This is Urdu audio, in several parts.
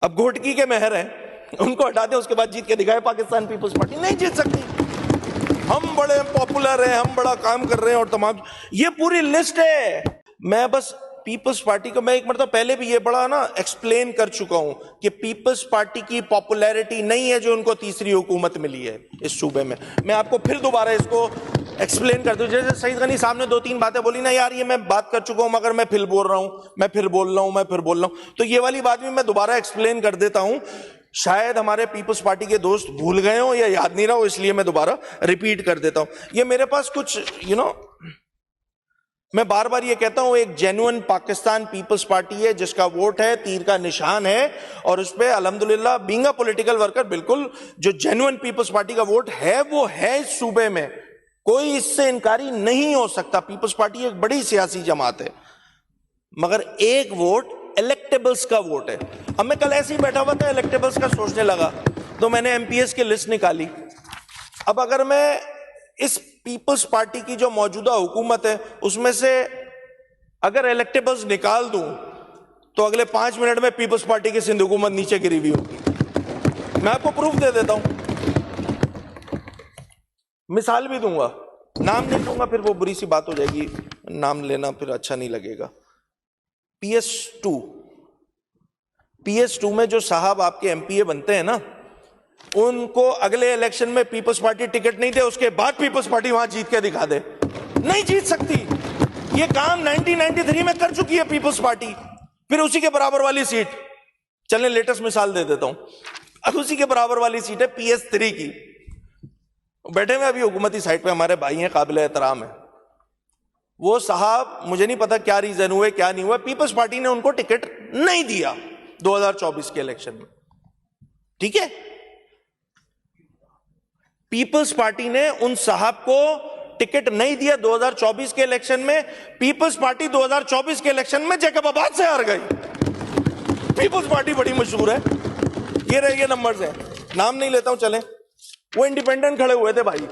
اب گھوٹکی کے مہر ہیں، ان کو ہٹا دیں، اس کے بعد جیت کے دکھائے پاکستان پیپلز پارٹی، نہیں جیت سکتی۔ ہم بڑے پاپولر ہیں، ہم بڑا کام کر رہے ہیں، اور تمام یہ پوری لسٹ ہے۔ میں بس پیپلز پارٹی کو میں ایک مرتبہ پہلے بھی یہ بڑا ایکسپلین کر چکا ہوں کہ پیپلز پارٹی کی پاپولیرٹی نہیں ہے جو ان کو تیسری حکومت ملی ہے اس صوبے میں۔ میں آپ کو پھر دوبارہ اس کو ایکسپلین کر دوں، جیسے سعید غنی صاحب نے 2-3 باتیں بولی نا، یار یہ میں بات کر چکا ہوں مگر میں پھر بول رہا ہوں، میں پھر بول رہا ہوں، تو یہ والی بات بھی میں دوبارہ ایکسپلین کر دیتا ہوں۔ شاید ہمارے پیپلز پارٹی کے دوست بھول گئے ہوں یا یاد نہیں رہا ہو، اس لیے میں دوبارہ ریپیٹ کر دیتا ہوں۔ یہ میرے پاس کچھ میں بار بار یہ کہتا ہوں، ایک جینوئن پاکستان پیپلز پارٹی ہے جس کا ووٹ ہے، تیر کا نشان ہے، اور اس پہ الحمدللہ بینگ اے پولیٹیکل ورکر بالکل جو جینوئن پیپلز پارٹی کا ووٹ ہے وہ ہے اس صوبے میں، کوئی اس سے انکاری نہیں ہو سکتا۔ پیپلز پارٹی ایک بڑی سیاسی جماعت ہے، مگر ایک ووٹ الیکٹیبلز کا ووٹ ہے۔ اب میں کل ایسے ہی بیٹھا ہوا تھا، الیکٹیبلز کا سوچنے لگا تو میں نے ایم پی ایس کی لسٹ نکالی۔ اب اگر میں اس پیپلز پارٹی کی جو موجودہ حکومت ہے اس میں سے اگر الیکٹیبلز نکال دوں تو اگلے 5 منٹ میں پیپلز پارٹی کی سندھ حکومت نیچے گری ہوئی ہوگی۔ میں آپ کو پروف دے دیتا ہوں، مثال بھی دوں گا، نام نہیں دوں گا پھر وہ بری سی بات ہو جائے گی، نام لینا پھر اچھا نہیں لگے گا۔ پی ایس ٹو میں جو صاحب آپ کے ایم پی اے بنتے ہیں نا، ان کو اگلے الیکشن میں پیپلز پارٹی ٹکٹ نہیں دے، اس کے بعد پیپلز پارٹی وہاں جیت کے دکھا دے، نہیں جیت سکتی۔ یہ کام 1993 میں کر چکی ہے پیپلز پارٹی، پھر اسی کے برابر والی سیٹ، چلیں لیٹسٹ مثال دے دیتا ہوں، اب اسی کے برابر والی سیٹ ہے پی ایس 3 کی، بیٹھے ہوئے ابھی حکومتی سائٹ پہ ہمارے بھائی ہیں، قابل احترام ہیں، وہ صاحب مجھے نہیں پتا کیا ریزن ہوئے کیا نہیں ہوا، پیپلز پارٹی نے ان کو ٹکٹ نہیں دیا 2024 کے الیکشن میں، ٹھیک ہے؟ پیپلز پارٹی نے ان صاحب کو ٹکٹ نہیں دیا 2024 کے الیکشن میں، پیپلز پارٹی 2024 کے الیکشن میں جیکب آباد سے ہار گئی۔ پیپلز پارٹی بڑی مشہور ہے، یہ رہے یہ نمبرز ہیں، نام نہیں لیتا ہوں، چلیں۔ وہ انڈیپینڈنٹ کھڑے ہوئے تھے بھائی،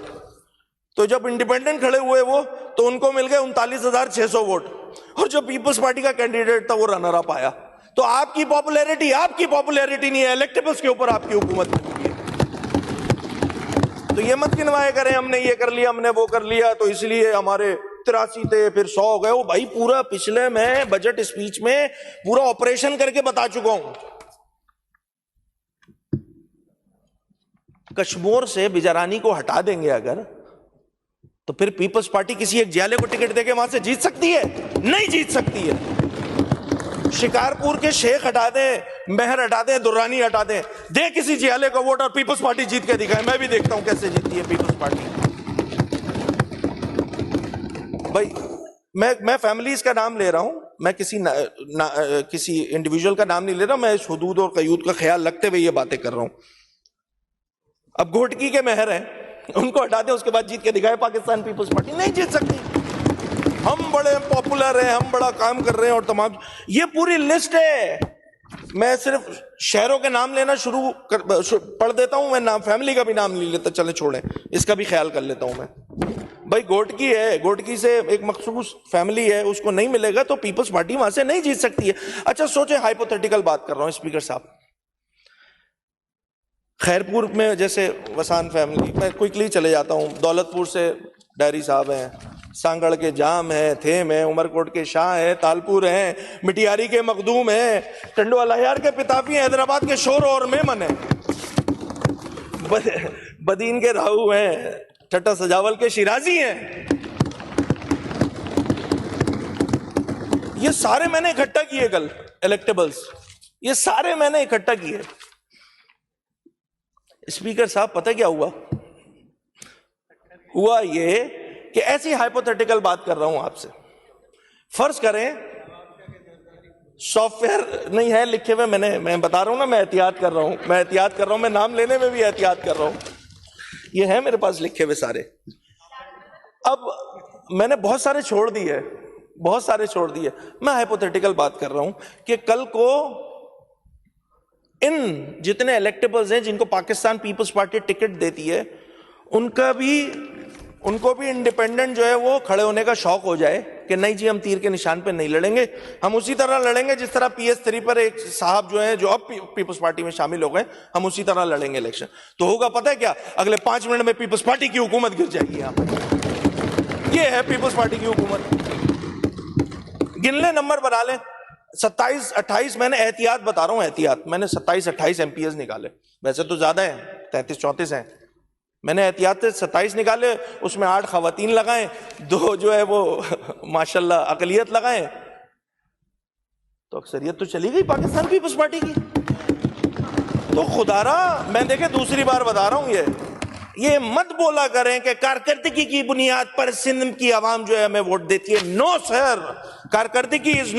تو جب انڈیپینڈنٹ کھڑے ہوئے وہ تو ان کو مل گئے 39,600 ووٹ، اور جو پیپلز پارٹی کا کینڈیڈیٹ تھا وہ رنر اپ آیا۔ تو آپ کی پاپولیرٹی نہیں ہے، الیکٹیبلز کے اوپر آپ کی حکومت ہوئی ہے۔ تو یہ مت کنوائے کریں ہم نے یہ کر لیا، ہم نے وہ کر لیا، تو اس لیے ہمارے 83 تھے پھر 100 ہو گئے۔ وہ بھائی پورا پچھلے میں بجٹ اسپیچ میں پورا آپریشن کر کے بتا چکا ہوں، کشمور سے بجرانی کو ہٹا دیں گے اگر، تو پھر پیپلز پارٹی کسی ایک جیالے کو ٹکٹ دے کے وہاں سے جیت سکتی ہے؟ نہیں جیت سکتی ہے۔ شکارپور کے شیخ ہٹا دیں، مہر ہٹا دیں، درانی ہٹا دیں، دے کسی جیالے کو ووٹ اور پیپلز پارٹی جیت کے دکھائے، میں بھی دیکھتا ہوں کیسے جیتتی ہے پیپلز پارٹی۔ بھائی میں فیملیز کا نام لے رہا ہوں، میں کسی انڈیویجول کا نام نہیں لے رہا، میں اس حدود اور قیود کا خیال رکھتے ہوئے یہ باتیں کر رہا ہوں۔ اب گھوٹکی کے مہر ہیں، ان کو ہٹا دیں، اس کے بعد جیت کے دکھائے پاکستان پیپلز پارٹی، نہیں جیت سکتی۔ ہم بڑے پاپولر ہیں، ہم بڑا کام کر رہے ہیں، اور تمام یہ پوری لسٹ ہے۔ میں صرف شہروں کے نام لینا پڑھ دیتا ہوں، میں نام فیملی کا بھی نام نہیں لیتا، چلے چھوڑیں، اس کا بھی خیال کر لیتا ہوں میں۔ بھائی گھوٹکی ہے، گھوٹکی سے ایک مخصوص فیملی ہے، اس کو نہیں ملے گا تو پیپلز پارٹی وہاں سے نہیں جیت سکتی ہے۔ اچھا سوچیں، ہائپوتھیٹیکل بات کر رہا ہوں اسپیکر صاحب، خیرپور میں جیسے وسان فیملی، میں کوئکلی چلے جاتا ہوں، دولت پور سے ڈائری صاحب ہیں، سانگڑ کے جام ہیں، تھیم ہیں، عمرکوٹ کے شاہ ہیں، تالپور ہیں، مٹیاری کے مخدوم ہیں، ٹنڈو الہیار کے پتافی ہیں، حیدرآباد کے شور اور میمن ہیں، بدین کے راہو ہیں، ٹھٹا سجاول کے شیرازی ہیں۔ یہ سارے میں نے اکٹھا کیے کل الیکٹیبلز، یہ سارے میں نے اکٹھا کیے۔ اسپیکر صاحب پتہ کیا ہوا یہ کہ ایسی ہائپوتھیٹیکل بات کر رہا ہوں آپ سے، فرض کریں سافٹ ویئر نہیں ہے لکھے ہوئے، میں بتا رہا ہوں نا، میں احتیاط کر رہا ہوں، میں نام لینے میں بھی احتیاط کر رہا ہوں، یہ ہے میرے پاس لکھے ہوئے سارے۔ اب میں نے بہت سارے چھوڑ دیے، میں ہائپوتھیٹیکل بات کر رہا ہوں کہ کل کو ان جتنے الیکٹیبلز ہیں جن کو پاکستان پیپلز پارٹی ٹکٹ دیتی ہے، ان کو بھی انڈیپینڈنٹ جو ہے وہ کھڑے ہونے کا شوق ہو جائے کہ نہیں جی ہم تیر کے نشان پہ نہیں لڑیں گے, ہم اسی طرح لڑیں گے جس طرح PS3 پر ایک صاحب جو ہیں جو اب پیپلز پارٹی میں شامل ہو گئے, ہم اسی طرح لڑیں گے الیکشن. تو ہوگا پتہ ہے کیا, اگلے 5 منٹ میں پیپلز پارٹی کی حکومت گر جائے گی. یہاں پر یہ ہے پیپلز پارٹی کی حکومت. گن لیں, نمبر بنا لیں, 27-28. میں نے احتیاط بتا رہا ہوں, احتیاط. میں نے 27-28 MPs نکالے, ویسے تو زیادہ ہیں, 33-34 ہیں. میں نے احتیاط سے 27 نکالے, اس میں 8 خواتین لگائیں, 2 جو ہے وہ ماشاءاللہ اقلیت لگائیں, تو اکثریت تو چلی گئی پاکستان پیپلز پارٹی کی. تو خدا را میں دیکھیں دوسری بار بتا رہا ہوں, یہ مت بولا کریں کہ کارکردگی کی بنیاد پر سندھ کی عوام جو ہے ہمیں ووٹ دیتی ہے. نو سر, کارکردگی از ناٹ